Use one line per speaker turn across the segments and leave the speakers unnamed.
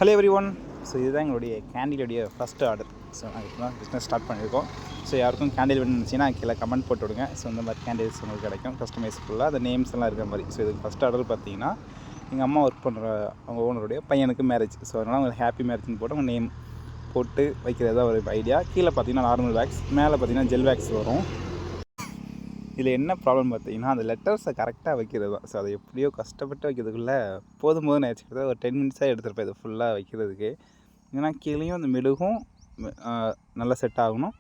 Hello every one. So இதுதான் எங்களுடைய கேண்டிலுடைய first order. So நாங்கள் இப்போ தான் பிஸ்னஸ் ஸ்டார்ட் பண்ணியிருக்கோம். ஸோ யாருக்கும் கேண்டில் வேணும்னுச்சின்னா கீழே கமெண்ட் போட்டு விடுங்க. ஸோ இந்த மாதிரி கேண்டில்ஸ் உங்களுக்கு கிடைக்கும் கஸ்டமைஸ்ஃபுல்லாக அந்த நேம்ஸ் எல்லாம் இருக்கிற மாதிரி. ஸோ இதுக்கு ஃபஸ்ட் ஆர்டர் பார்த்தீங்கன்னா எங்கள் அம்மா ஒர்க் பண்ணுற அவங்க ஓனருடைய பையனுக்கு மேரேஜ். ஸோ அதனால் அவங்க ஹாப்பி மேரேஜ்னு போட்டு அவங்க நேம் போட்டு வைக்கிறது தான் ஒரு ஐடியா. கீழே பார்த்தீங்கன்னா நார்மல் வேக்ஸ், மேலே பார்த்தீங்கன்னா ஜெல் வேக்ஸ் வரும். இதில் என்ன ப்ராப்ளம் பார்த்தீங்கன்னா அந்த லெட்டர்ஸை கரெக்டாக வைக்கிறது தான். ஸோ அதை எப்படியோ கஷ்டப்பட்டு வைக்கிறதுக்குள்ளே போதும் நினச்சிக்கிறது ஒரு 10 மினிட்ஸாக எடுத்துருப்பேன் இது ஃபுல்லாக வைக்கிறதுக்கு. ஏன்னா கீழேயும் அந்த மெழுகும் நல்லா செட் ஆகணும்.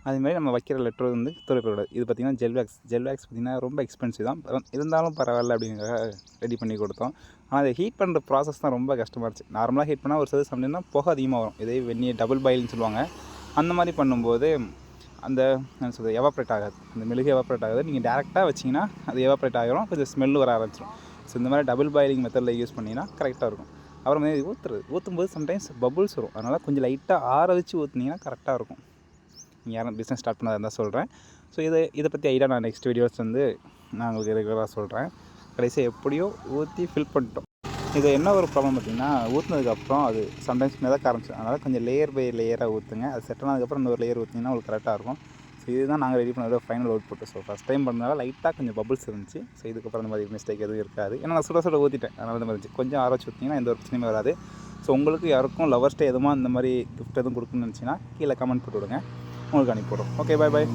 அதுமாதிரி நம்ம வைக்கிற லெட்டர் வந்து துறைப்படக்கூடாது. இது பார்த்திங்கன்னா ஜெல் வேக்ஸ் பார்த்திங்கன்னா ரொம்ப எக்ஸ்பென்சிவ் தான், இருந்தாலும் பரவாயில்ல அப்படிங்கிற ரெடி பண்ணி கொடுத்தோம். ஆனால் அதை ஹீட் பண்ணுற ப்ராசஸ் தான் ரொம்ப கஷ்டமாக இருந்துச்சு. நார்மலாக ஹீட் பண்ணால் ஒரு சில சமயம்னா புகை அதிகமாக வரும். இதே வெந்நீர் டபுள் பாயில்னு சொல்லுவாங்க. அந்த மாதிரி பண்ணும்போது அந்த என்ன சொல்கிறது எவாப்ரேட் ஆகாது, அந்த மெழுகு எவாப்ரேட் ஆகாது. நீங்கள் டேரெக்டாக வச்சிங்கன்னா அது எவாப்ரேட் ஆகிரும், கொஞ்சம் ஸ்மெல்லு வர ஆரம்பிச்சிடும். ஸோ இந்த மாதிரி டபுள் பாயிலிங் மெத்தடில் யூஸ் பண்ணிங்கன்னா கரெக்டாக இருக்கும். அப்புறம் ஊற்றும்போது சம்டைம்ஸ் பபுள்ஸ் வரும். அதனால் கொஞ்சம் லைட்டாக ஆற வச்சு ஊற்றுனீங்கன்னா கரெக்டாக இருக்கும். நீங்கள் யாரும் பிஸ்னஸ் ஸ்டார்ட் பண்ணாதான் தான் சொல்கிறேன். ஸோ இதை பற்றி ஐடியா நான் நெக்ஸ்ட் வீடியோஸ் வந்து நான் உங்களுக்கு ரெகுலராக சொல்கிறேன். கடைசியாக எப்படியோ ஊற்றி ஃபில் பண்ணிட்டோம். இது என்ன ஒரு ப்ராப்ளம் பார்த்திங்கன்னா ஊற்றினதுக்கப்புறம் அது சம்டைம்ஸ் மிதக்க ஆரம்பிச்சிடும். அதனால் கொஞ்சம் லேயர் பை லேயராக ஊற்றுங்க. அது செட் ஆனதுக்கப்புறம் இன்னொரு லேயர் ஊற்றிங்கன்னா உங்களுக்கு கரெக்டாக இருக்கும். ஸோ இதுதான் நாங்கள் ரெடி பண்ண ஃபைனல் அவுட் புட்டு. ஸோ ஃபஸ்ட் டைம் பண்ணதால லைட்டாக கொஞ்சம் பபுள்ஸ் இருந்துச்சு. ஸோ இதுக்கப்புறம் அந்த மாதிரி மிஸ்டேக் எதுவும் இருக்காது. ஏன்னா நான் சுட ஊற்றிட்டேன், அதனால இந்த மாதிரி இருந்துச்சு. கொஞ்சம் ஆர வச்சு ஊற்றிங்கன்னா எந்த ஒரு பிரச்சனையுமே வராது. ஸோ உங்களுக்கு யாருக்கும் லவர்ஸ் டே எதுவும் இந்த மாதிரி கிஃப்ட் எதுவும் கொடுக்கணும்னு நினச்சிங்கன்னா கீழே கமெண்ட் போட்டு விடுங்க, உங்களுக்கு அனுப்பிவிடும். ஓகே, பாய்.